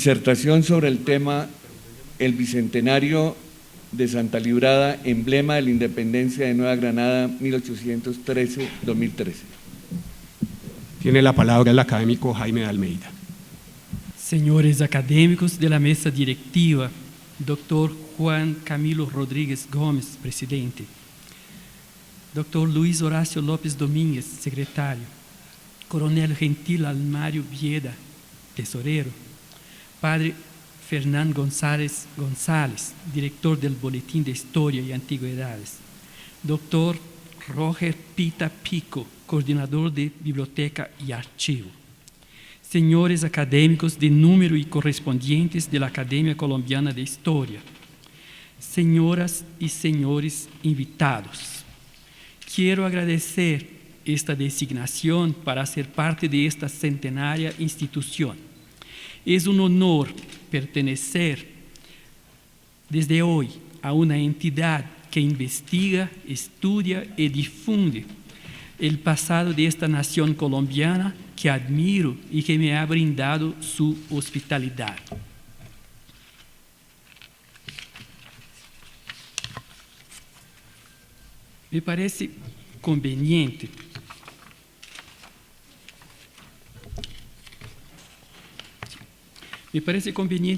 Disertación sobre el tema El Bicentenario de Santa Librada, emblema de la independencia de Nueva Granada, 1813-2013. Tiene la palabra el académico Jaime de Almeida. Señores académicos de la mesa directiva, doctor Juan Camilo Rodríguez Gómez, presidente, doctor Luis Horacio López Domínguez, secretario, coronel Gentil Almario Vieda, tesorero, padre Fernán González, director del Boletín de Historia y Antigüedades, doctor Roger Pita Pico, coordinador de Biblioteca y Archivo, señores académicos de número y correspondientes de la Academia Colombiana de Historia, señoras y señores invitados. Quiero agradecer esta designación para ser parte de esta centenaria institución. Es un honor pertenecer desde hoy a una entidad que investiga, estudia y difunde el pasado de esta nación colombiana que admiro y que me ha brindado su hospitalidad. Me parece conveniente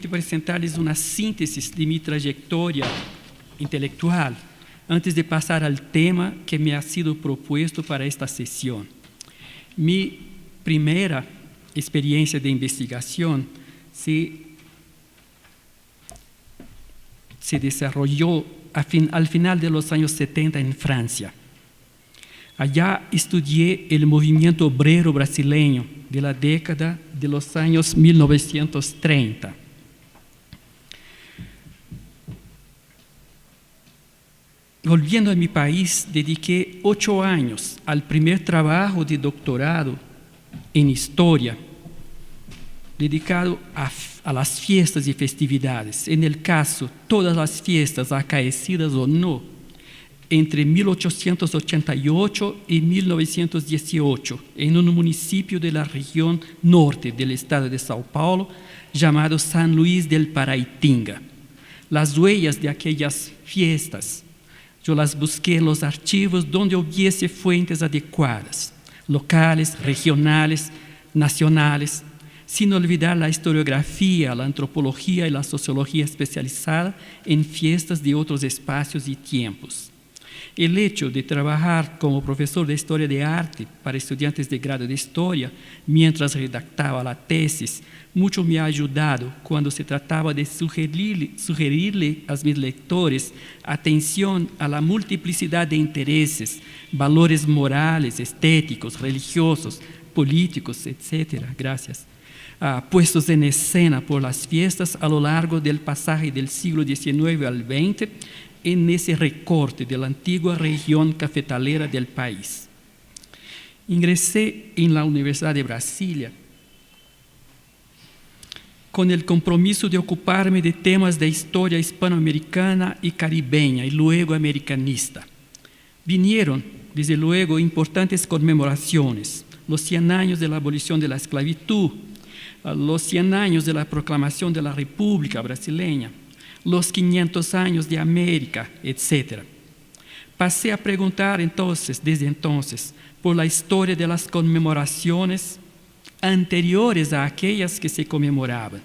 presentarles una síntesis de mi trayectoria intelectual antes de pasar al tema que me ha sido propuesto para esta sesión. Mi primera experiencia de investigación se desarrolló al final de los años 70 en Francia. Allá estudié el movimiento obrero brasileño de la década de los años 1930. Volviendo a mi país, dediqué 8 años al primer trabajo de doctorado en historia, dedicado a las fiestas y festividades. En el caso, todas las fiestas acaecidas o no, entre 1888 y 1918, en un municipio de la región norte del estado de São Paulo, llamado San Luis del Paraitinga. Las huellas de aquellas fiestas, yo las busqué en los archivos donde hubiese fuentes adecuadas, locales, regionales, nacionales, sin olvidar la historiografía, la antropología y la sociología especializada en fiestas de otros espacios y tiempos. El hecho de trabajar como profesor de Historia de Arte para estudiantes de grado de Historia mientras redactaba la tesis, mucho me ha ayudado cuando se trataba de sugerirle a mis lectores atención a la multiplicidad de intereses, valores morales, estéticos, religiosos, políticos, etc. Gracias. Puestos en escena por las fiestas a lo largo del pasaje del siglo XIX al XX, en ese recorte de la antigua región cafetalera del país. Ingresé en la Universidad de Brasilia con el compromiso de ocuparme de temas de historia hispanoamericana y caribeña y luego americanista. Vinieron, desde luego, importantes conmemoraciones, los 100 años de la abolición de la esclavitud, los 100 años de la proclamación de la República Brasileña, los 500 años de América, etc. Pasé a preguntar desde entonces, por la historia de las conmemoraciones anteriores a aquellas que se conmemoraban,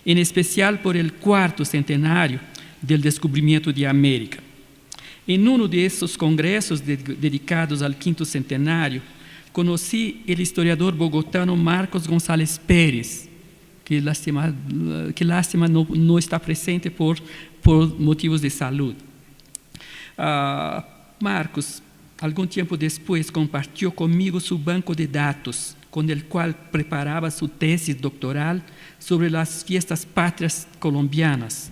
en especial por el 4º centenario del descubrimiento de América. En uno de esos congresos dedicados al 5º centenario, conocí el historiador bogotano Marcos González Pérez, que lástima no está presente por motivos de salud. Marcos, algún tiempo después, compartió conmigo su banco de datos, con el cual preparaba su tesis doctoral sobre las fiestas patrias colombianas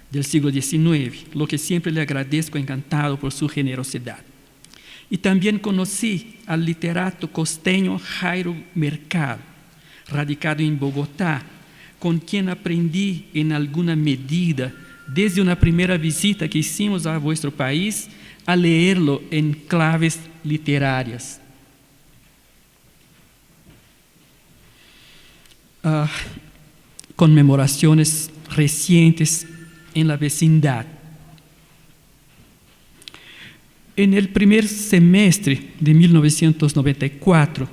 del siglo XIX, lo que siempre le agradezco encantado por su generosidad. Y también conocí al literato costeño Jairo Mercado, radicado en Bogotá, con quien aprendí en alguna medida, desde una primera visita que hicimos a vuestro país, a leerlo en claves literarias. conmemoraciones recientes en la vecindad. En el primer semestre de 1994,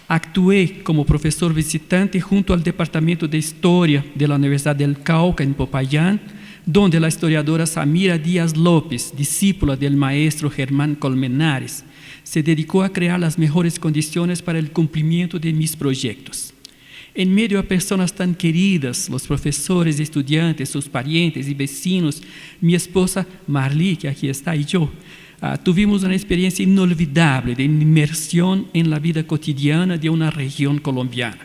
actué como profesor visitante junto al Departamento de Historia de la Universidad del Cauca en Popayán, donde la historiadora Samira Díaz López, discípula del maestro Germán Colmenares, se dedicó a crear las mejores condiciones para el cumplimiento de mis proyectos. En medio a personas tan queridas, los profesores, estudiantes, sus parientes y vecinos, mi esposa Marlí, que aquí está, y yo, tuvimos una experiencia inolvidable de inmersión en la vida cotidiana de una región colombiana.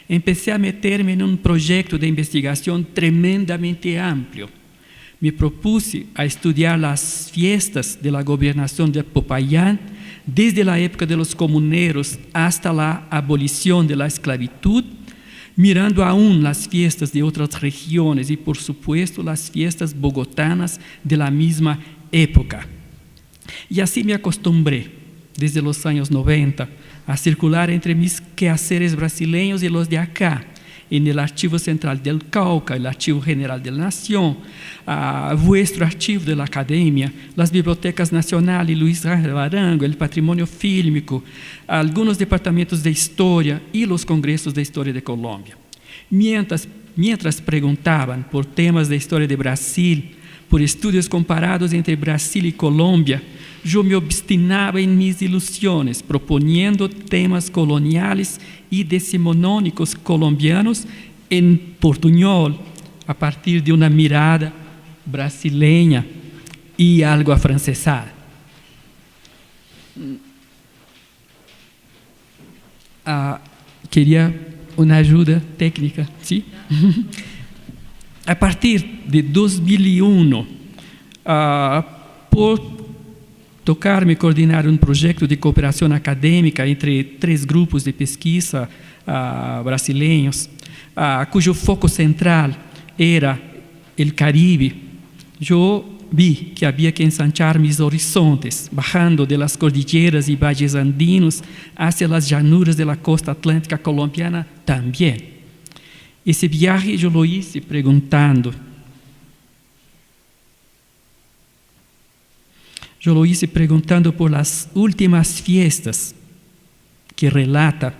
Empecé a meterme en un proyecto de investigación tremendamente amplio. Me propuse a estudiar las fiestas de la gobernación de Popayán desde la época de los comuneros hasta la abolición de la esclavitud, mirando aún las fiestas de otras regiones y, por supuesto, las fiestas bogotanas de la misma época. Y así me acostumbré, desde los años 90, a circular entre mis quehaceres brasileños y los de acá, en el Archivo Central del Cauca, el Archivo General de la Nación, vuestro archivo de la Academia, las bibliotecas nacionales, Luis Ángel Arango, el patrimonio fílmico, algunos departamentos de historia y los congresos de historia de Colombia. Mientras preguntaban por temas de historia de Brasil, por estudios comparados entre Brasil y Colombia, yo me obstinaba en mis ilusiones, proponiendo temas coloniales y decimonónicos colombianos en portuñol, a partir de una mirada brasileña y algo afrancesada. Quería una ayuda técnica, ¿sí? A partir de 2001, por tocar-me coordenar um projeto de cooperação acadêmica entre 3 grupos de pesquisa brasileiros, cujo foco central era o Caribe, eu vi que havia que ensanchar mis horizontes, bajando de las cordilleras y valles andinos hacia las llanuras de la costa atlántica colombiana también. Esse viaje eu lo hice preguntando. Yo lo hice preguntando por las últimas fiestas que relata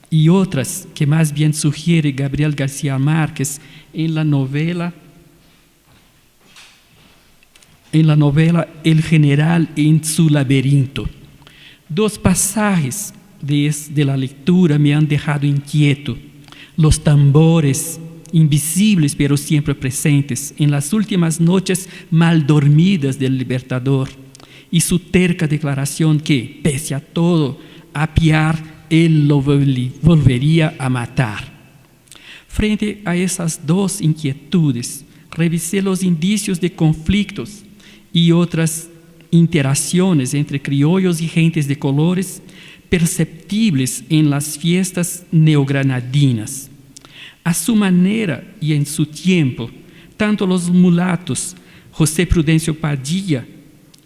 y otras que más bien sugiere Gabriel García Márquez en la novela El General en su laberinto. 2 pasajes de la lectura me han dejado inquieto. Los tambores, invisibles pero siempre presentes, en las últimas noches mal dormidas del Libertador, y su terca declaración que, pese a todo, a Piar él lo volvería a matar. Frente a esas 2 inquietudes, revisé los indicios de conflictos y otras interacciones entre criollos y gentes de colores perceptibles en las fiestas neogranadinas. A su manera y en su tiempo, tanto los mulatos José Prudencio Padilla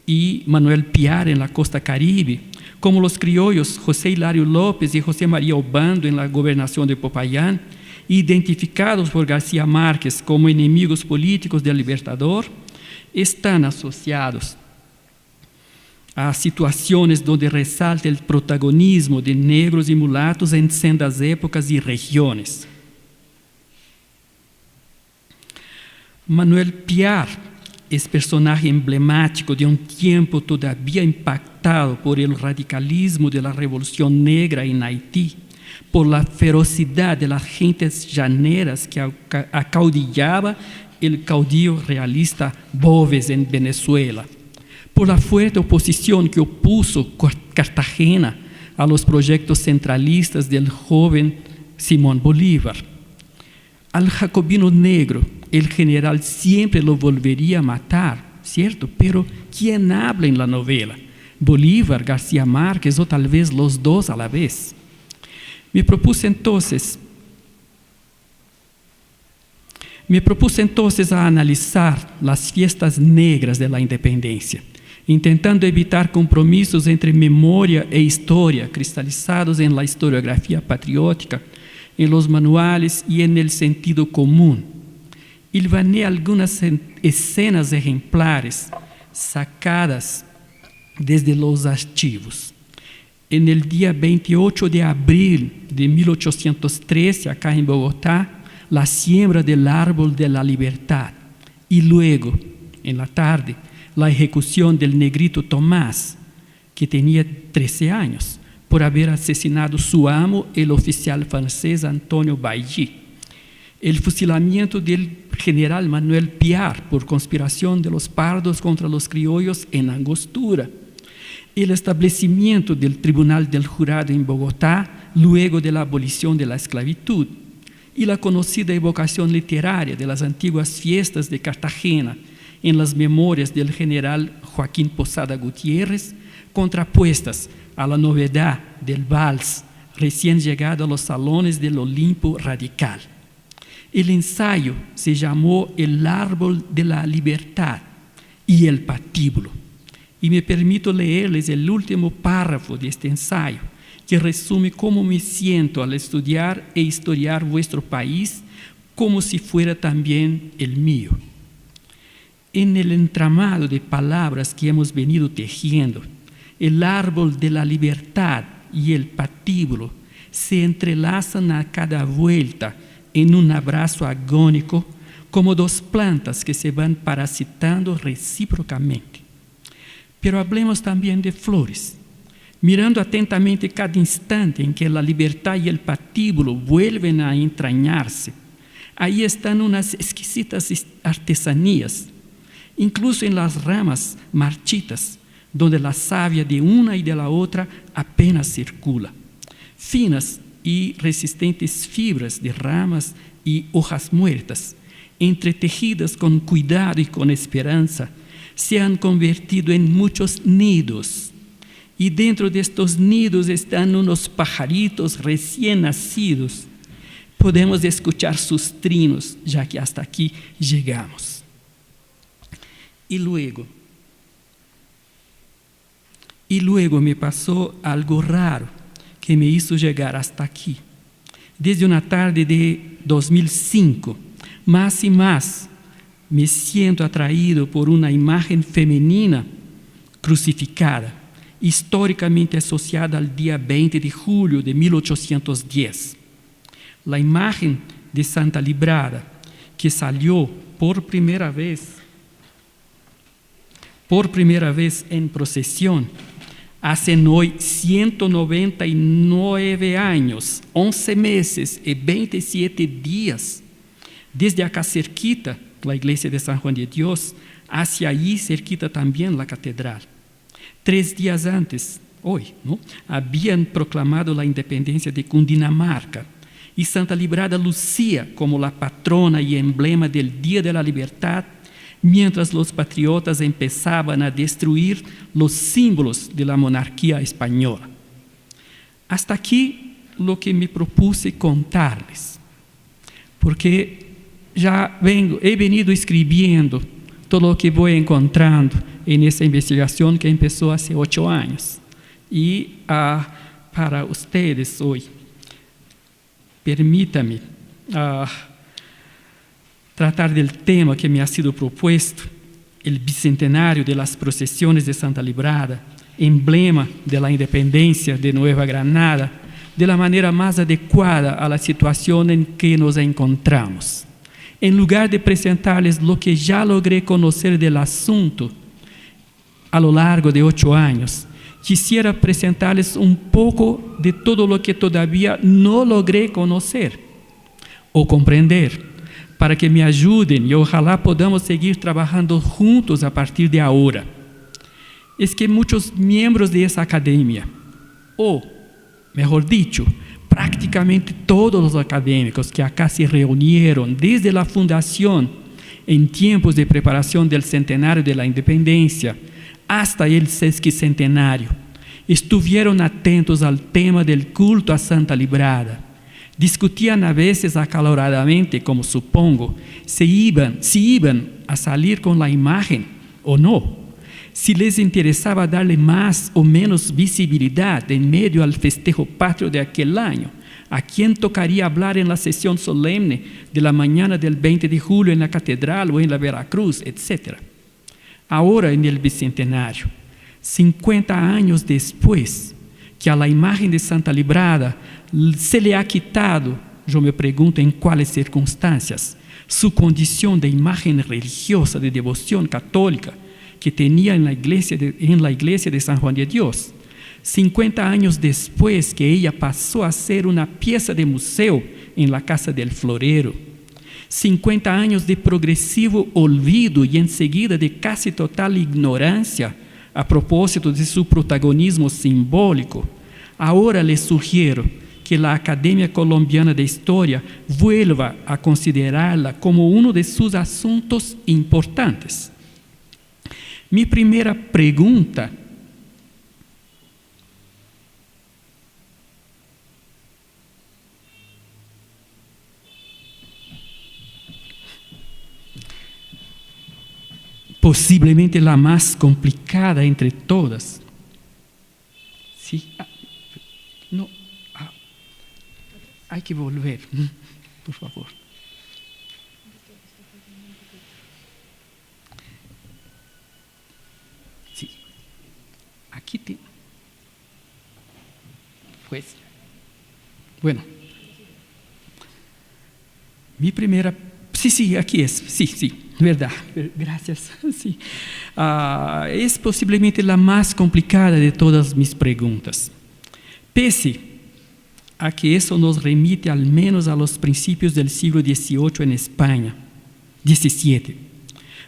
y Manuel Piar en la costa caribe, como los criollos José Hilario López y José María Obando en la gobernación de Popayán, identificados por García Márquez como enemigos políticos del Libertador, están asociados a situaciones donde resalta el protagonismo de negros y mulatos en sendas épocas y regiones. Manuel Piar es personaje emblemático de un tiempo todavía impactado por el radicalismo de la Revolución Negra en Haití, por la ferocidad de las gentes llaneras que acaudillaba el caudillo realista Boves en Venezuela, por la fuerte oposición que opuso Cartagena a los proyectos centralistas del joven Simón Bolívar. Al jacobino negro, el general siempre lo volvería a matar, ¿cierto? Pero ¿quién habla en la novela? ¿Bolívar, García Márquez o tal vez los 2 a la vez? Me propuse entonces a analizar las fiestas negras de la independencia, intentando evitar compromisos entre memoria e historia cristalizados en la historiografía patriótica, en los manuales y en el sentido común. Hilvané algunas escenas ejemplares sacadas desde los archivos. En el día 28 de abril de 1813, acá en Bogotá, la siembra del árbol de la libertad. Y luego, en la tarde, la ejecución del negrito Tomás, que tenía 13 años, por haber asesinado su amo, el oficial francés Antonio Bailly. El fusilamiento del general Manuel Piar por conspiración de los pardos contra los criollos en Angostura. El establecimiento del Tribunal del Jurado en Bogotá luego de la abolición de la esclavitud y la conocida evocación literaria de las antiguas fiestas de Cartagena en las memorias del general Joaquín Posada Gutiérrez, contrapuestas a la novedad del vals recién llegado a los salones del Olimpo radical. El ensayo se llamó El árbol de la libertad y el patíbulo. Y me permito leerles el último párrafo de este ensayo, que resume cómo me siento al estudiar e historiar vuestro país como si fuera también el mío. En el entramado de palabras que hemos venido tejiendo, el árbol de la libertad y el patíbulo se entrelazan a cada vuelta en un abrazo agónico como dos plantas que se van parasitando recíprocamente. Pero hablemos también de flores, mirando atentamente cada instante en que la libertad y el patíbulo vuelven a entrañarse. Ahí están unas exquisitas artesanías, incluso en las ramas marchitas, donde la savia de una y de la otra apenas circula. Finas y resistentes fibras de ramas y hojas muertas, entretejidas con cuidado y con esperanza, se han convertido en muchos nidos. Y dentro de estos nidos están unos pajaritos recién nacidos. Podemos escuchar sus trinos, ya que hasta aquí llegamos. Y luego me pasó algo raro que me hizo llegar hasta aquí. Desde una tarde de 2005, más y más me siento atraído por una imagen femenina crucificada, históricamente asociada al día 20 de julio de 1810. La imagen de Santa Librada, que salió por primera vez en procesión, hace hoy 199 años, 11 meses y 27 días, desde acá cerquita, la iglesia de San Juan de Dios, hacia allí cerquita también la catedral. 3 días antes, hoy, habían proclamado la independencia de Cundinamarca y Santa Librada lucía como la patrona y emblema del Día de la Libertad, mientras los patriotas empezaban a destruir los símbolos de la monarquía española. Hasta aquí lo que me propuse contarles, porque he venido escribiendo todo lo que voy encontrando en esa investigación que empezó hace 8 años. Y para ustedes hoy, permítame tratar del tema que me ha sido propuesto, el bicentenario de las procesiones de Santa Librada, emblema de la independencia de Nueva Granada, de la manera más adecuada a la situación en que nos encontramos. En lugar de presentarles lo que ya logré conocer del asunto a lo largo de 8 años, quisiera presentarles un poco de todo lo que todavía no logré conocer o comprender, para que me ayuden y ojalá podamos seguir trabajando juntos a partir de ahora. Es que muchos miembros de esa academia, o mejor dicho, prácticamente todos los académicos que acá se reunieron desde la fundación en tiempos de preparación del centenario de la independencia hasta el sesquicentenario, estuvieron atentos al tema del culto a Santa Librada. Discutían a veces acaloradamente, como supongo, si iban a salir con la imagen o no, si les interesaba darle más o menos visibilidad en medio al festejo patrio de aquel año, ¿A quién tocaría hablar en la sesión solemne de la mañana del 20 de julio en la catedral o en la Veracruz, etcétera? Ahora en el Bicentenario, 50 años después que a la imagen de Santa Librada se le ha quitado, yo me pregunto en cuáles circunstancias, su condición de imagen religiosa de devoción católica que tenía en la iglesia de San Juan de Dios. 50 años después que ella pasó a ser una pieza de museo en la Casa del Florero. 50 años de progresivo olvido y enseguida de casi total ignorancia a propósito de su protagonismo simbólico. Ahora les sugiero que la Academia Colombiana de Historia vuelva a considerarla como uno de sus asuntos importantes. Mi primera pregunta posiblemente la más complicada entre todas. Sí, no, hay que volver, por favor. Sí, aquí pues, bueno, mi primera, sí, aquí es, sí. Verdad, gracias. Sí. Es posiblemente la más complicada de todas mis preguntas. Pese a que eso nos remite al menos a los principios del siglo XVIII en España, XVII,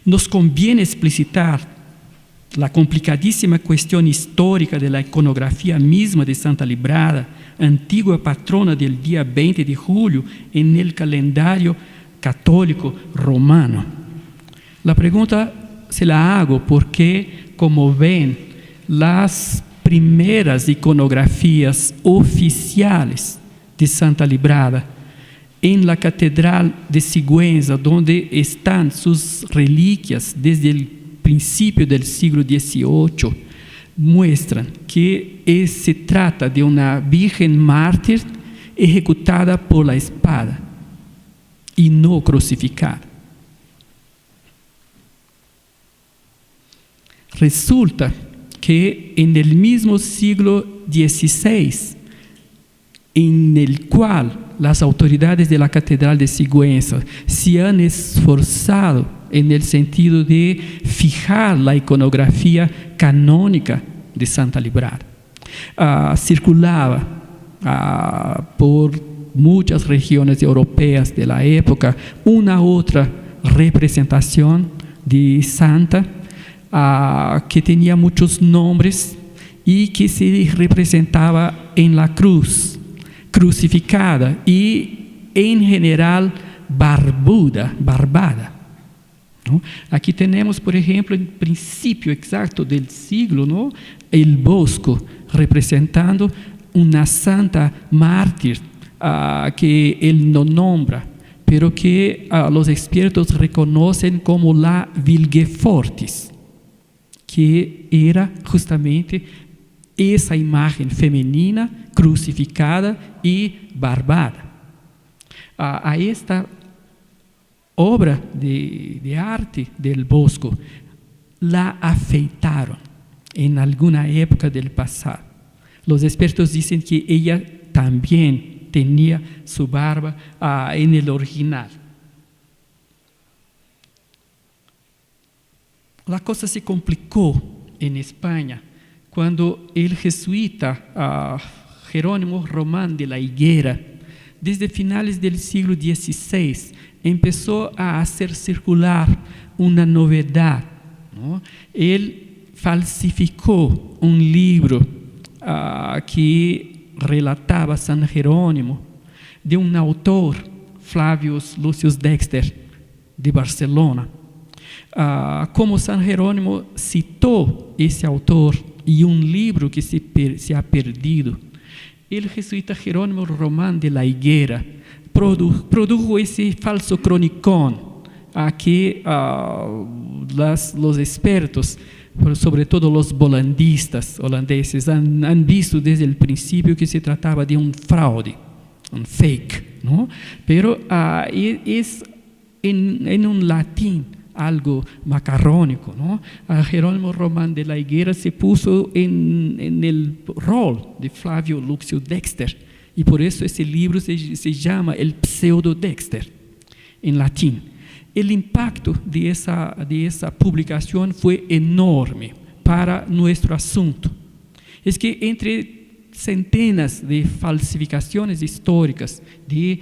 nos conviene explicitar la complicadísima cuestión histórica de la iconografía misma de Santa Librada, antigua patrona del día 20 de julio en el calendario católico romano. La pregunta se la hago porque, como ven, las primeras iconografías oficiales de Santa Librada en la Catedral de Sigüenza, donde están sus reliquias desde el principio del siglo XVIII, muestran que se trata de una virgen mártir ejecutada por la espada y no crucificada. Resulta que en el mismo siglo XVI, en el cual las autoridades de la Catedral de Sigüenza se han esforzado en el sentido de fijar la iconografía canónica de Santa Librada, circulaba por muchas regiones europeas de la época una otra representación de Santa que tenía muchos nombres y que se representaba en la cruz, crucificada y en general barbada, ¿no? Aquí tenemos, por ejemplo, el principio exacto del siglo, ¿no? El Bosco representando una santa mártir que él no nombra, pero que los expertos reconocen como la Vilgefortis, que era justamente esa imagen femenina crucificada y barbada. A esta obra de arte del Bosco la afeitaron en alguna época del pasado. Los expertos dicen que ella también tenía su barba en el original. La cosa se complicó en España cuando el jesuita Jerónimo Román de la Higuera, desde finales del siglo XVI, empezó a hacer circular una novedad, ¿no? Él falsificó un libro que relataba San Jerónimo de un autor, Flavius Lucius Dexter, de Barcelona. Como San Jerónimo citó ese autor y un libro que se ha perdido, el jesuita Jerónimo Román de la Higuera produjo ese falso cronicón que los expertos, sobre todo los volandistas holandeses, han visto desde el principio que se trataba de un fraude un fake, ¿no? Pero es en un latín algo macarrónico, ¿no? Jerónimo Román de la Higuera se puso en el rol de Flavio Lucio Dexter, y por eso ese libro se llama El Pseudo Dexter, en latín. El impacto de esa publicación fue enorme para nuestro asunto. Es que entre centenas de falsificaciones históricas de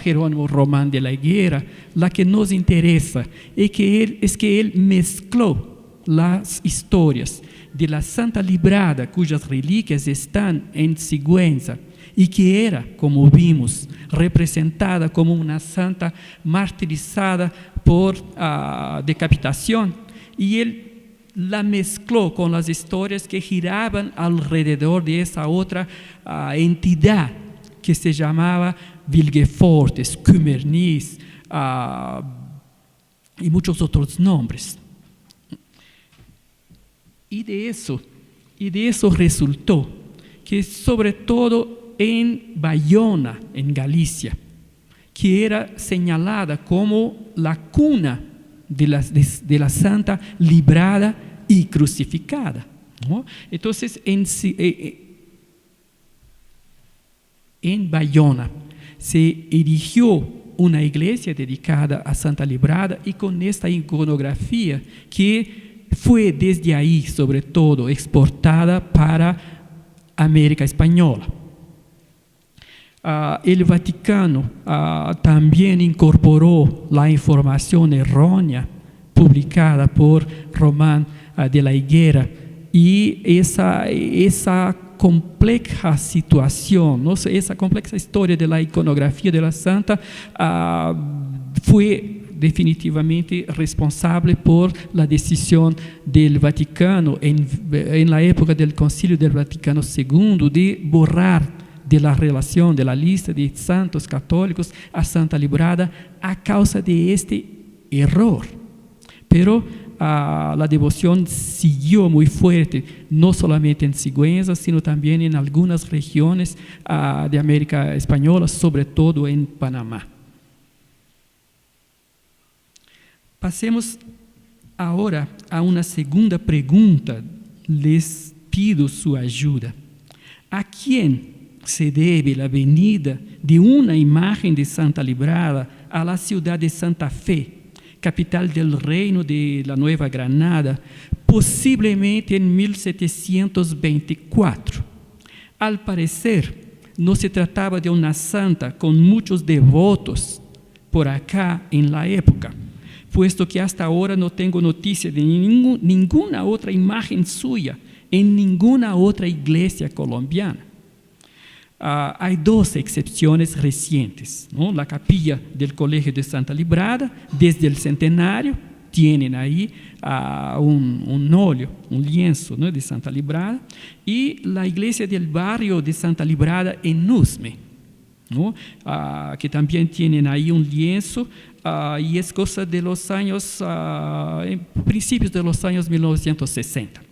Jerónimo Román de la Higuera, la que nos interesa es que él mezcló las historias de la Santa Librada, cuyas reliquias están en Sigüenza, y que era, como vimos, representada como una santa martirizada por decapitación, y él la mezcló con las historias que giraban alrededor de esa otra entidad que se llamaba Vilgefortz, Scumernis y muchos otros nombres. Y de eso resultó que sobre todo en Bayona, en Galicia, que era señalada como la cuna de la Santa Librada y crucificada, ¿no? Entonces, en Bayona se erigió una iglesia dedicada a Santa Librada, y con esta iconografía que fue desde ahí, sobre todo, exportada para América Española. El Vaticano también incorporó la información errónea publicada por Román de la Higuera, y esa compleja situación, ¿no? Esa compleja historia de la iconografía de la Santa fue definitivamente responsable por la decisión del Vaticano en la época del Concilio del Vaticano II de borrar de la relación, de la lista de santos católicos a Santa Librada a causa de este error. Pero la devoción siguió muy fuerte, no solamente en Sigüenza, sino también en algunas regiones de América Española, sobre todo en Panamá. Pasemos ahora a una segunda pregunta. Les pido su ayuda. ¿A quién se debe la venida de una imagen de Santa Librada a la ciudad de Santa Fe, capital del reino de la Nueva Granada, posiblemente en 1724? Al parecer, no se trataba de una santa con muchos devotos por acá en la época, puesto que hasta ahora no tengo noticia de ninguna otra imagen suya en ninguna otra iglesia colombiana. Hay dos excepciones recientes, ¿no? La capilla del Colegio de Santa Librada, desde el centenario, tienen ahí un óleo, un lienzo, ¿no?, de Santa Librada, y la iglesia del barrio de Santa Librada en Usme, ¿no?, que también tienen ahí un lienzo, y es cosa de los años, principios de los años 1960.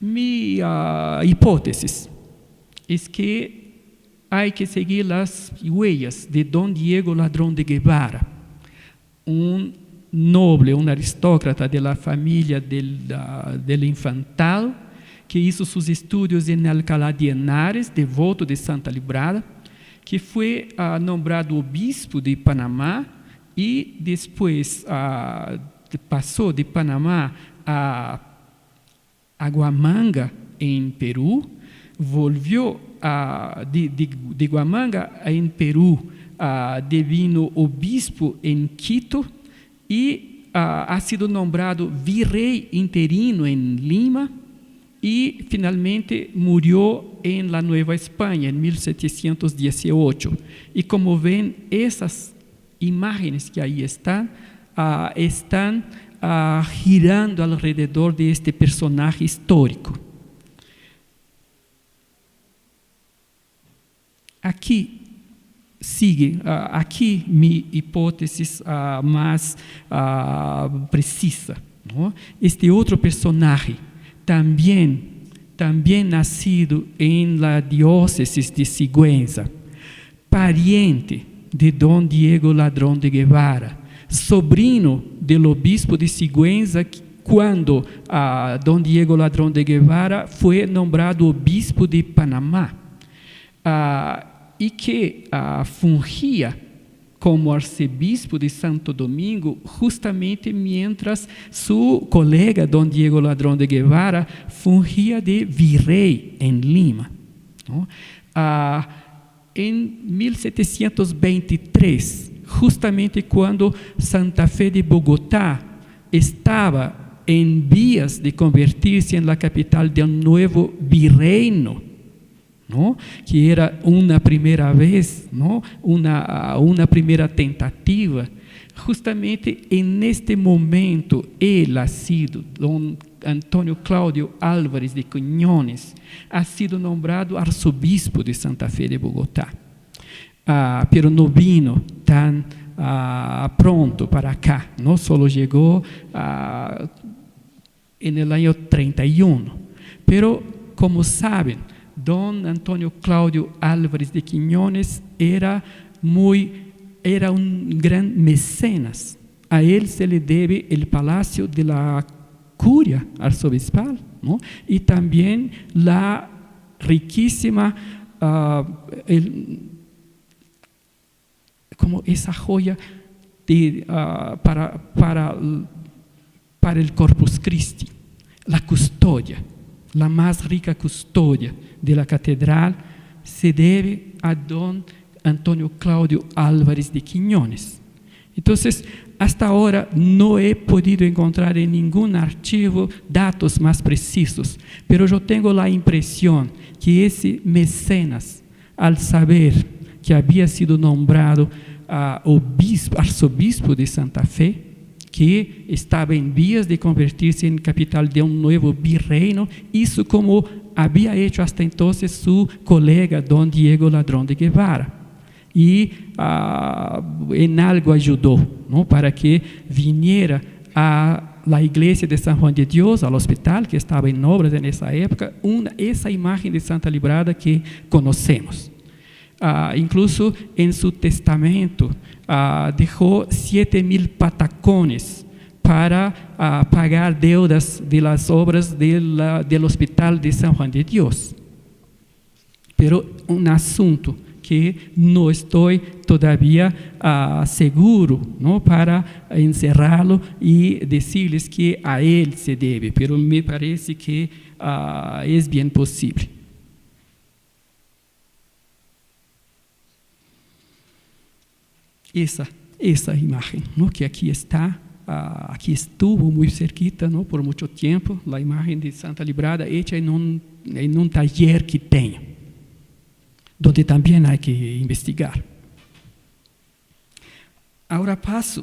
Mi hipótesis es que hay que seguir las huellas de don Diego Ladrón de Guevara, un noble, un aristócrata de la familia del Infantado, que hizo sus estudios en Alcalá de Henares, devoto de Santa Librada, que fue nombrado obispo de Panamá y después pasó de Panamá a Huamanga, en Perú, volvió de Huamanga en Perú, devino obispo en Quito y ha sido nombrado virrey interino en Lima y finalmente murió en la Nueva España en 1718. Y como ven, esas imágenes que ahí están girando alrededor de este personaje histórico. Aquí sigue, aquí mi hipótesis más precisa, ¿no? Este otro personaje también también nacido en la diócesis de Sigüenza, pariente de don Diego Ladrón de Guevara, sobrino del obispo de Sigüenza cuando don Diego Ladrón de Guevara fue nombrado obispo de Panamá, y que fungía como arcebispo de Santo Domingo justamente mientras su colega don Diego Ladrón de Guevara fungía de virrey en Lima, ¿no? En 1723, justamente cuando Santa Fe de Bogotá estaba en vías de convertirse en la capital de un nuevo virreino, ¿no? Que era una primera vez, ¿no? una primera tentativa. Justamente en este momento, él ha sido, don Antonio Claudio Álvarez de Quiñones, ha sido nombrado arzobispo de Santa Fe de Bogotá, pero no vino tan pronto para acá, ¿no? Solo llegó en el año 31. Pero, como saben, don Antonio Claudio Álvarez de Quiñones era un gran mecenas. A él se le debe el palacio de la curia arzobispal, ¿no? Y también la riquísima, como esa joya para el Corpus Christi, la custodia, la más rica custodia de la catedral se debe a don Antonio Claudio Álvarez de Quiñones. Entonces, hasta ahora no he podido encontrar en ningún archivo datos más precisos, pero yo tengo la impresión que ese mecenas, al saber que había sido nombrado arzobispo de Santa Fe, que estaba en vías de convertirse en capital de un nuevo virreino, hizo como había hecho hasta entonces su colega don Diego Ladrón de Guevara. Y en algo ayudó, ¿no? Para que viniera a la iglesia de San Juan de Dios, al hospital que estaba en obras en esa época, esa imagen de Santa Librada que conocemos. Incluso en su testamento dejó 7,000 patacones para pagar deudas de las obras del hospital de San Juan de Dios. Pero un asunto que no estoy todavía seguro, ¿no? Para encerrarlo y decirles que a él se debe, pero me parece que es bien posible. Esa imagen, ¿no? Que aquí está, aquí estuvo muy cerquita, ¿no? Por mucho tiempo, la imagen de Santa Librada hecha en un taller que tengo, donde también hay que investigar. Ahora paso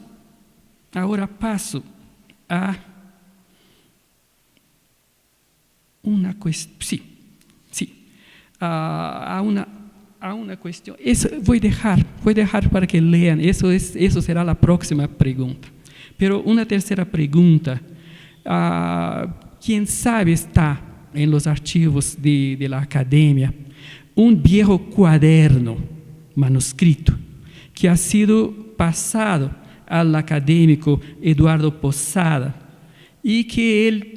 a una cuestión, a una cuestión. Eso voy a dejar para que lean, eso será la próxima pregunta. Pero una tercera pregunta, ¿quién sabe está en los archivos de la academia? Un viejo cuaderno manuscrito que ha sido pasado al académico Eduardo Posada y que él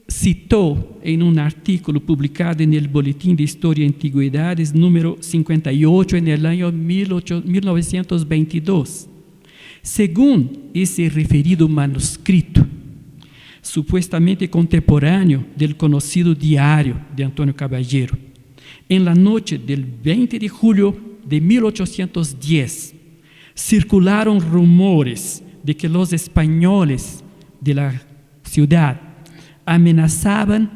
citó en un artículo publicado en el Boletín de Historia y Antigüedades número 58 en el año 1922. Según ese referido manuscrito, supuestamente contemporáneo del conocido diario de Antonio Caballero, en la noche del 20 de julio de 1810, circularon rumores de que los españoles de la ciudad amenazaban,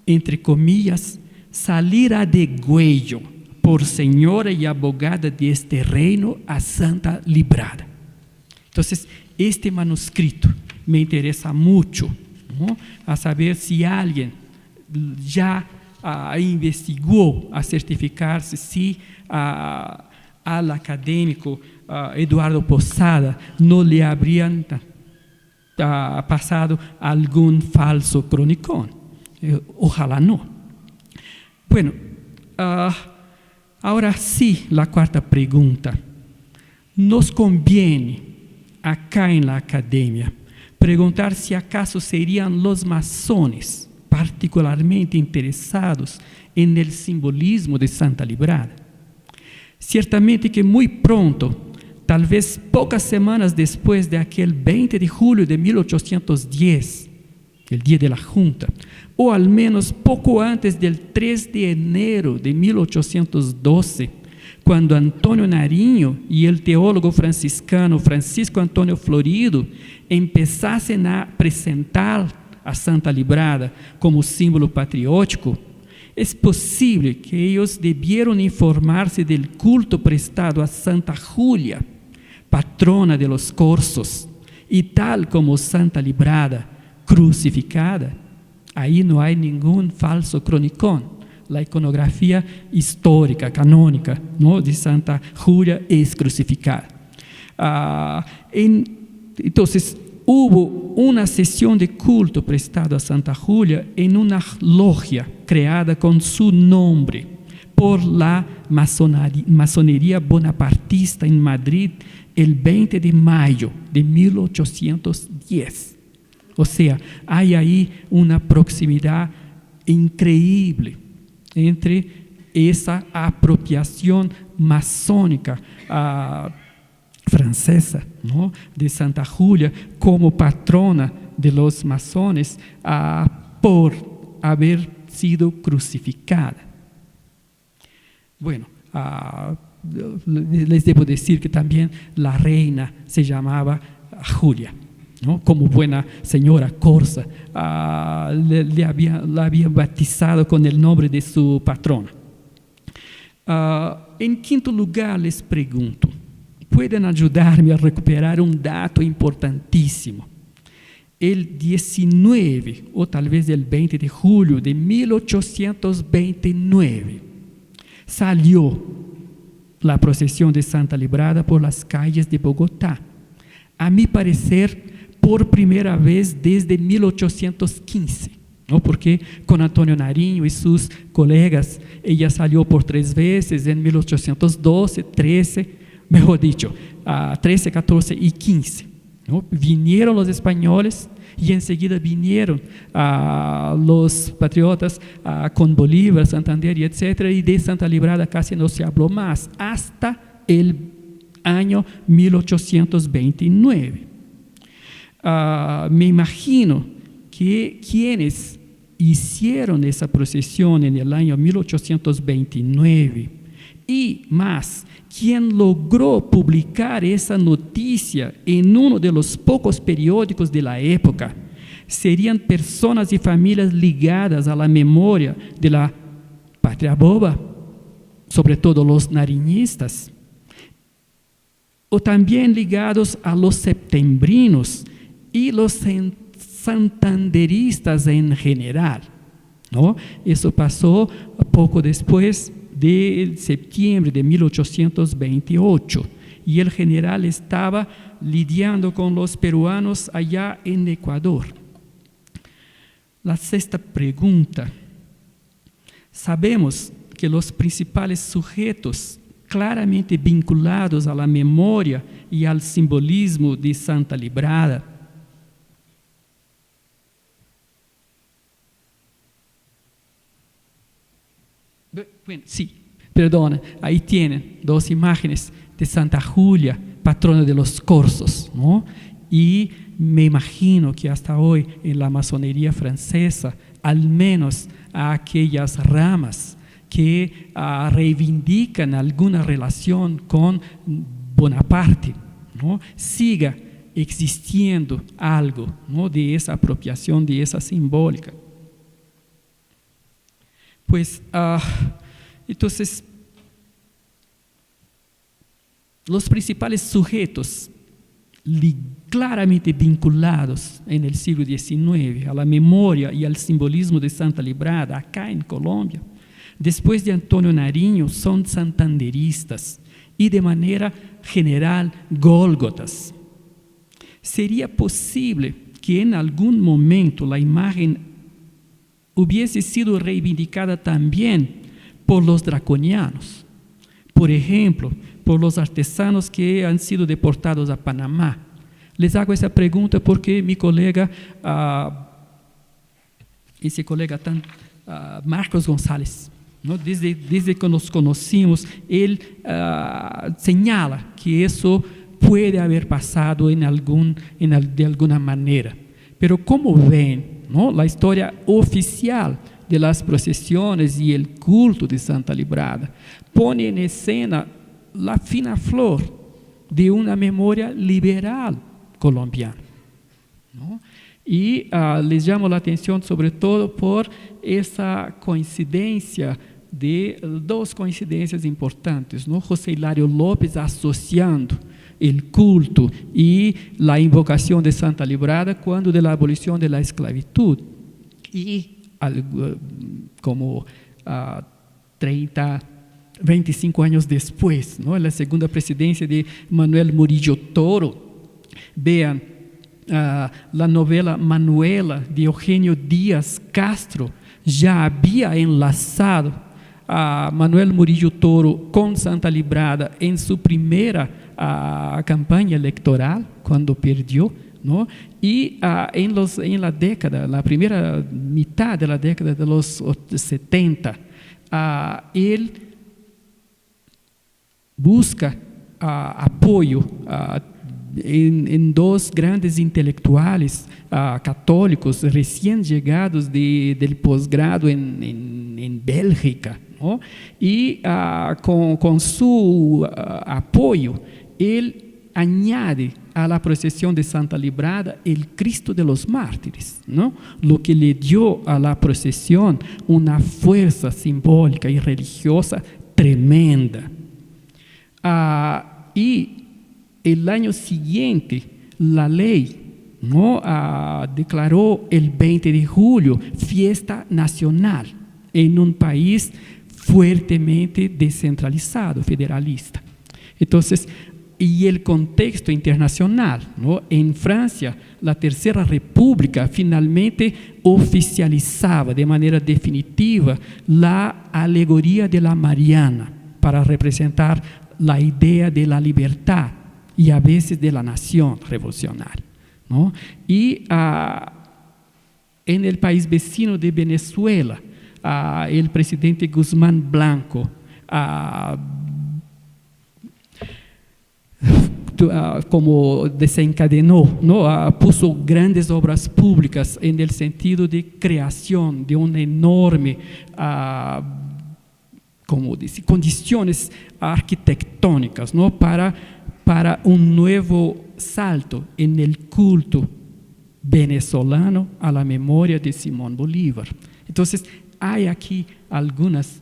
entre comillas, salir a degüello por señora y abogada de este reino a Santa Librada. Entonces, este manuscrito me interesa mucho, ¿no? A saber si alguien ya investigó a certificarse si al académico Eduardo Posada no le habrían pasado algún falso cronicón. Ojalá no, Bueno, ahora sí, la cuarta pregunta. Nos conviene, acá en la academia, preguntar si acaso serían los masones particularmente interesados en el simbolismo de Santa Librada. Ciertamente que muy pronto, tal vez pocas semanas después de aquel 20 de julio de 1810, el día de la Junta, o al menos poco antes del 3 de enero de 1812, cuando Antonio Nariño y el teólogo franciscano Francisco Antonio Florido empezasen a presentar a Santa Librada como símbolo patriótico, es posible que ellos debieron informarse del culto prestado a Santa Julia, patrona de los corzos, y tal como Santa Librada, crucificada. Ahí no hay ningún falso cronicón. La iconografía histórica, canónica, ¿no?, de Santa Julia es crucificada. Entonces, hubo una sesión de culto prestado a Santa Julia en una logia creada con su nombre por la masonería bonapartista en Madrid el 20 de mayo de 1810. O sea, hay ahí una proximidad increíble entre esa apropiación masónica francesa, ¿no?, de Santa Julia como patrona de los masones por haber sido crucificada. Bueno, les debo decir que también la reina se llamaba Julia, ¿no?, como buena señora corsa, la había bautizado con el nombre de su patrona. En quinto lugar, les pregunto, ¿pueden ayudarme a recuperar un dato importantísimo? El 19 o tal vez el 20 de julio de 1829 salió la procesión de Santa Librada por las calles de Bogotá. A mi parecer, por primera vez desde 1815, ¿no?, porque con Antonio Nariño y sus colegas ella salió por 3 veces en 1812, 13, mejor dicho, 13, 14 y 15. ¿No? Vinieron los españoles y enseguida vinieron los patriotas con Bolívar, Santander y etcétera, y de Santa Librada casi no se habló más hasta el año 1829. Me imagino que quienes hicieron esa procesión en el año 1829 y más, quien logró publicar esa noticia en uno de los pocos periódicos de la época, serían personas y familias ligadas a la memoria de la patria boba, sobre todo los nariñistas, o también ligados a los septembrinos y los santanderistas en general, ¿no? Eso pasó poco después de septiembre de 1828 y el general estaba lidiando con los peruanos allá en Ecuador. La sexta pregunta. Sabemos que los principales sujetos claramente vinculados a la memoria y al simbolismo de Santa Librada bueno, sí, perdona, ahí tienen 2 imágenes de Santa Julia, patrona de los corzos, ¿no? Y me imagino que hasta hoy en la masonería francesa, al menos a aquellas ramas que reivindican alguna relación con Bonaparte, ¿no?, siga existiendo algo, ¿no?, de esa apropiación, de esa simbólica. Pues, entonces, los principales sujetos claramente vinculados en el siglo XIX a la memoria y al simbolismo de Santa Librada acá en Colombia, después de Antonio Nariño, son santanderistas y de manera general gólgotas. ¿Sería posible que en algún momento la imagen hubiese sido reivindicada también por los draconianos. Por ejemplo, por los artesanos que han sido deportados a Panamá. Les hago esa pregunta porque mi colega, ese colega Marcos González, ¿no? Desde que nos conocimos, él señala que eso puede haber pasado de alguna manera. Pero como ven, ¿no? La historia oficial de las procesiones y el culto de Santa Librada pone en escena la fina flor de una memoria liberal colombiana, ¿no? Y les llamo la atención sobre todo por esa coincidencia dos coincidencias importantes, ¿no? José Hilario López asociando el culto y la invocación de Santa Librada cuando de la abolición de la esclavitud y como 25 años después, ¿no? En la segunda presidencia de Manuel Murillo Toro. Vean la novela Manuela de Eugenio Díaz Castro ya había enlazado a Manuel Murillo Toro con Santa Librada en su primera campaña electoral, cuando perdió, ¿no? Y en la primera mitad de la década de los 70, él busca apoyo en dos grandes intelectuales católicos recién llegados del posgrado en Bélgica, ¿no? Y con su apoyo, él añade a la procesión de Santa Librada el Cristo de los Mártires, ¿no? Lo que le dio a la procesión una fuerza simbólica y religiosa tremenda. Y el año siguiente, la ley, ¿no? Declaró el 20 de julio fiesta nacional en un país fuertemente descentralizado, federalista. Entonces, y el contexto internacional, ¿no? En Francia, la Tercera República finalmente oficializaba de manera definitiva la alegoría de la Mariana para representar la idea de la libertad y a veces de la nación revolucionaria, ¿no? Y en el país vecino de Venezuela, el presidente Guzmán Blanco como desencadenó, ¿no? Puso grandes obras públicas en el sentido de creación de una enorme como dice, condiciones arquitectónicas, ¿no? para un nuevo salto en el culto venezolano a la memoria de Simón Bolívar. Entonces, hay aquí algunas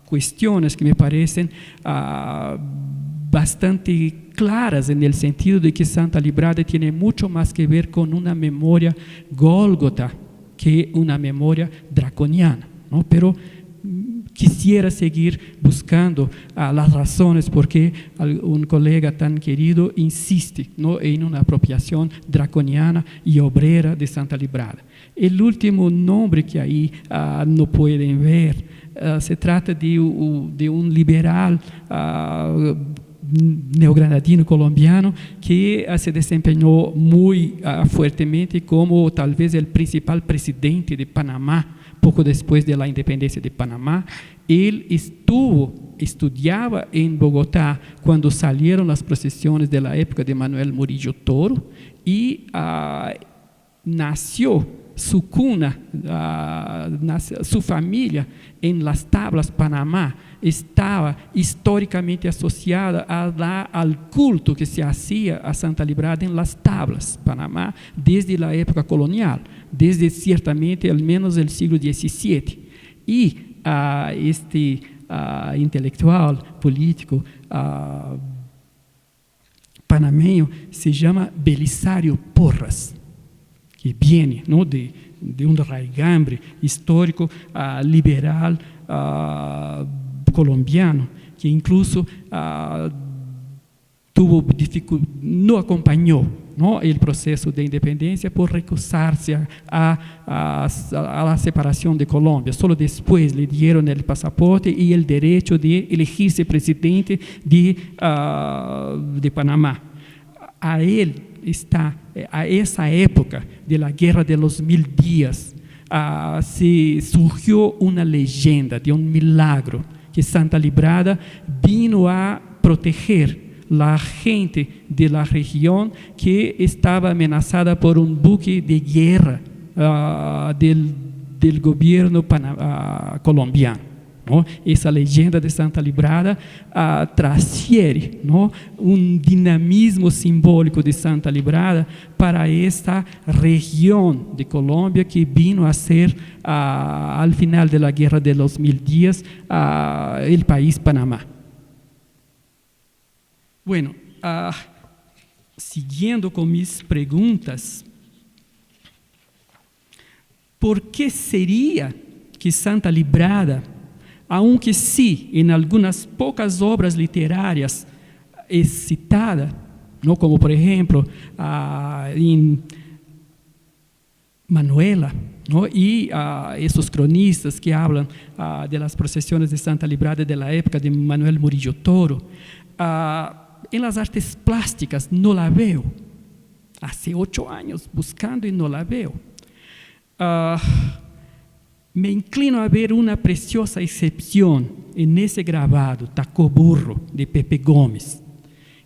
cuestiones que me parecen bastante claras en el sentido de que Santa Librada tiene mucho más que ver con una memoria gólgota que una memoria draconiana, ¿no? Pero quisiera seguir buscando las razones por qué un colega tan querido insiste, ¿no? En una apropiación draconiana y obrera de Santa Librada. El último nombre que ahí no pueden ver, se trata de un liberal neogranadino colombiano que se desempeñó muy fuertemente como tal vez el principal presidente de Panamá, poco después de la independencia de Panamá. Él estudiaba en Bogotá cuando salieron las procesiones de la época de Manuel Murillo Toro y nació su cuna, su familia en Las Tablas, Panamá, estaba históricamente asociada al culto que se hacía a Santa Librada en Las Tablas, Panamá, desde la época colonial, desde ciertamente al menos el siglo XVII. Y este intelectual político panameño se llama Belisario Porras, que viene, ¿no? de un raigambre histórico liberal colombiano, que incluso no acompañó ¿no?, el proceso de independencia por recusarse a la separación de Colombia. Solo después le dieron el pasaporte y el derecho de elegirse presidente de Panamá. A esa época de la Guerra de los 1000 días, se surgió una leyenda de un milagro, que Santa Librada vino a proteger la gente de la región que estaba amenazada por un buque de guerra del gobierno colombiano, ¿no? Esa leyenda de Santa Librada transfiere, ¿no?, un dinamismo simbólico de Santa Librada para esta región de Colombia que vino a ser, al final de la Guerra de los 1000 días, el país Panamá. Bueno, siguiendo con mis preguntas, ¿por qué sería que Santa Librada, aunque sí en algunas pocas obras literarias es citada, ¿no?, como por ejemplo en Manuela, ¿no?, y esos cronistas que hablan de las procesiones de Santa Librada de la época de Manuel Murillo Toro, en las artes plásticas no la veo? Hace 8 años buscando y no la veo. Me inclino a ver una preciosa excepción en ese grabado Tacoburro de Pepe Gómez,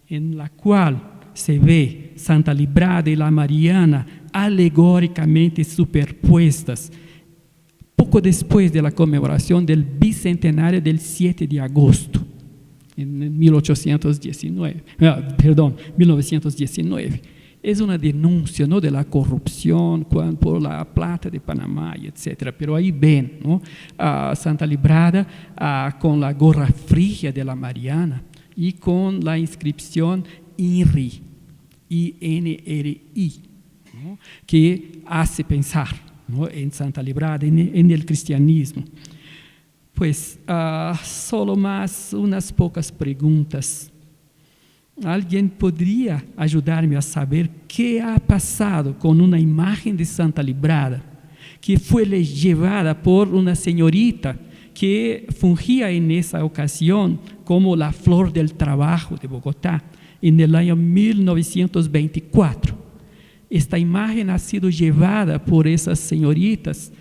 en la cual se ve Santa Librada y la Mariana alegóricamente superpuestas, poco después de la conmemoración del bicentenario del 7 de agosto, en 1919. Es una denuncia, ¿no?, de la corrupción por la plata de Panamá, etc. Pero ahí ven, ¿no?, Santa Librada con la gorra frigia de la Mariana y con la inscripción INRI, INRI, ¿no?, que hace pensar, ¿no?, en Santa Librada, en el cristianismo. Pues solo más unas pocas preguntas. ¿Alguien podría ayudarme a saber qué ha pasado con una imagen de Santa Librada que fue llevada por una señorita que fungía en esa ocasión como la flor del trabajo de Bogotá en el año 1924? Esta imagen ha sido llevada por esas señoritas,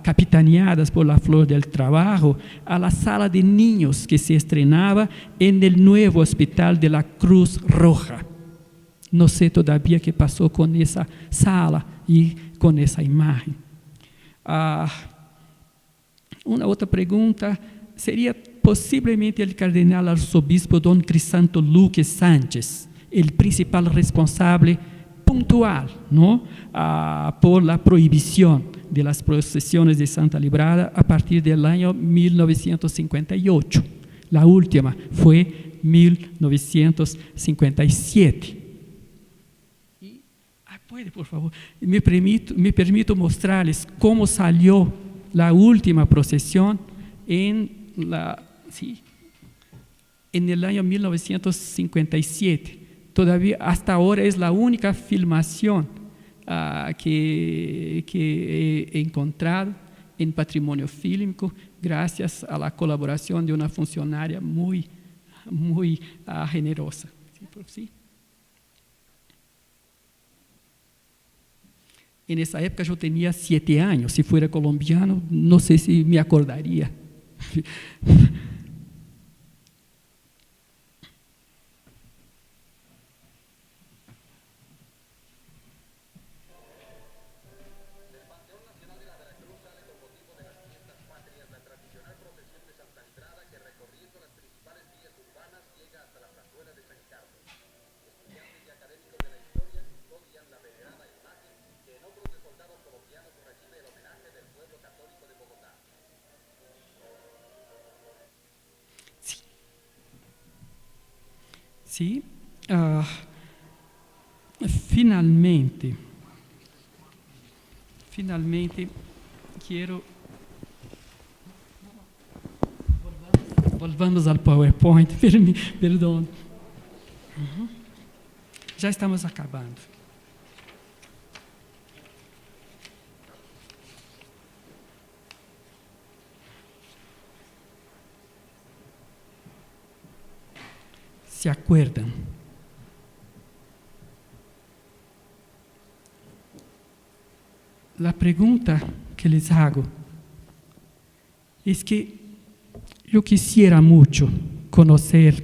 capitaneadas por la Flor del Trabajo, a la sala de niños que se estrenaba en el nuevo hospital de la Cruz Roja. No sé todavía qué pasó con esa sala y con esa imagen. Una otra pregunta sería posiblemente el cardenal arzobispo don Crisanto Luque Sánchez, el principal responsable puntual, ¿no?, por la prohibición de las procesiones de Santa Librada a partir del año 1958. La última fue 1957. Puede, por favor. Me permito mostrarles cómo salió la última procesión en el año 1957. Todavía hasta ahora es la única filmación que he encontrado en patrimonio fílmico, gracias a la colaboración de una funcionaria muy generosa. ¿Sí? En esa época yo tenía 7 años. Si fuera colombiano, no sé si me acordaría. Sí, finalmente quiero... Volvamos al PowerPoint, perdón. Ya estamos acabando. ¿Se acuerdan? La pregunta que les hago es que yo quisiera mucho conocer,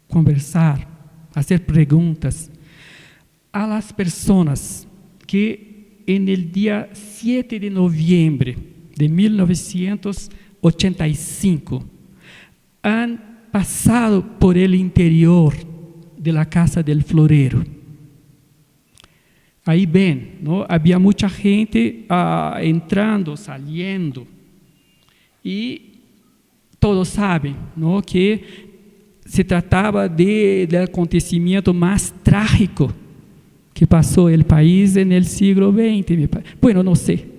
conversar, hacer preguntas a las personas que en el día 7 de noviembre de 1985 han pasado por el interior de la Casa del Florero. Ahí ven, ¿no? Había mucha gente entrando, saliendo, y todos saben, ¿no?, que se trataba del acontecimiento más trágico que pasó el país en el siglo XX. Bueno, no sé,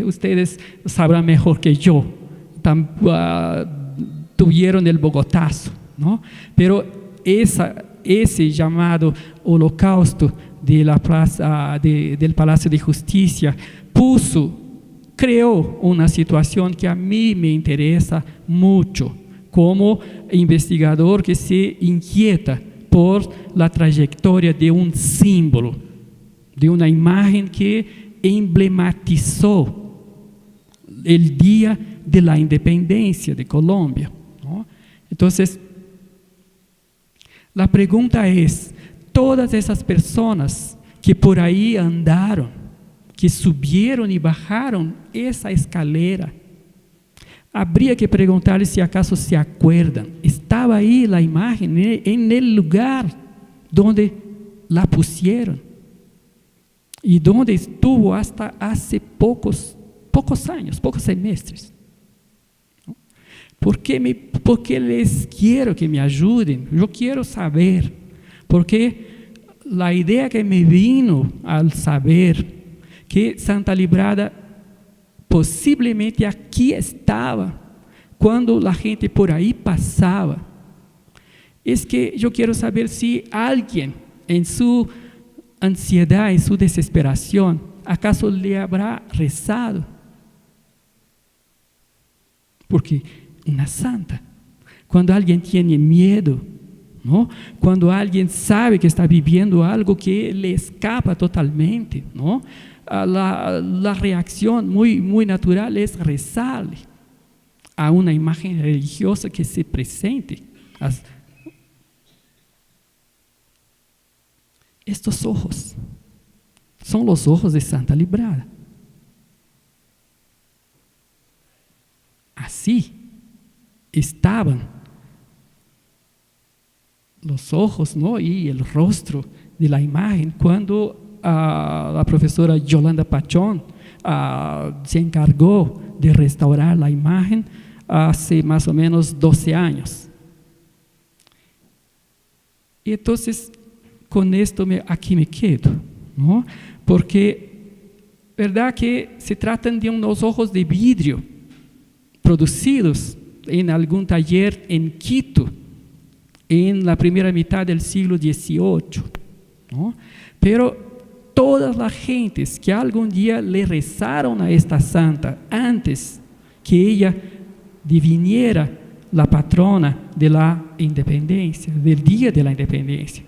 ustedes sabrán mejor que yo. Tuvieron el Bogotazo, ¿no? Pero ese llamado holocausto de la plaza, del Palacio de Justicia creó una situación que a mí me interesa mucho como investigador que se inquieta por la trayectoria de un símbolo, de una imagen que emblematizó el día de la independencia de Colombia, ¿no? Entonces, la pregunta es, todas esas personas que por ahí andaron, que subieron y bajaron esa escalera, habría que preguntarles si acaso se acuerdan. Estaba ahí la imagen, en el lugar donde la pusieron y donde estuvo hasta hace pocos años, pocos semestres. ¿Por qué les quiero que me ayuden? Yo quiero saber, porque la idea que me vino al saber que Santa Librada posiblemente aquí estaba cuando la gente por ahí pasaba, es que yo quiero saber si alguien en su ansiedad, en su desesperación, acaso le habrá rezado. Porque una santa, cuando alguien tiene miedo, ¿no?, cuando alguien sabe que está viviendo algo que le escapa totalmente, ¿no?, la reacción muy natural es rezarle a una imagen religiosa que se presente. Estos ojos son los ojos de Santa Librada. Así estaban los ojos, ¿no?, y el rostro de la imagen cuando la profesora Yolanda Pachón se encargó de restaurar la imagen hace más o menos 12 años. Y entonces, con esto aquí me quedo, ¿no?, porque verdad que se tratan de unos ojos de vidrio producidos en algún taller en Quito en la primera mitad del siglo XVIII, ¿no? Pero todas las gentes que algún día le rezaron a esta santa antes que ella deviniera la patrona de la independencia, del día de la independencia,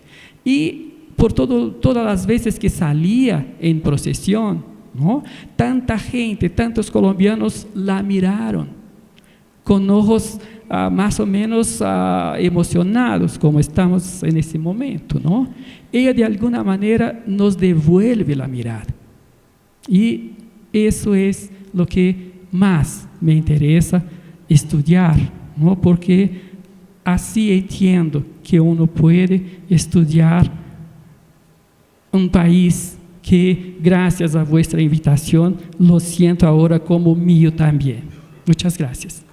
y por todas las veces que salía en procesión, ¿no?, tanta gente, tantos colombianos la miraron con ojos más o menos emocionados, como estamos en ese momento, ¿no? Ella de alguna manera nos devuelve la mirada. Y eso es lo que más me interesa estudiar, ¿no?, porque así entiendo que uno puede estudiar un país que, gracias a vuestra invitación, lo siento ahora como mío también. Muchas gracias.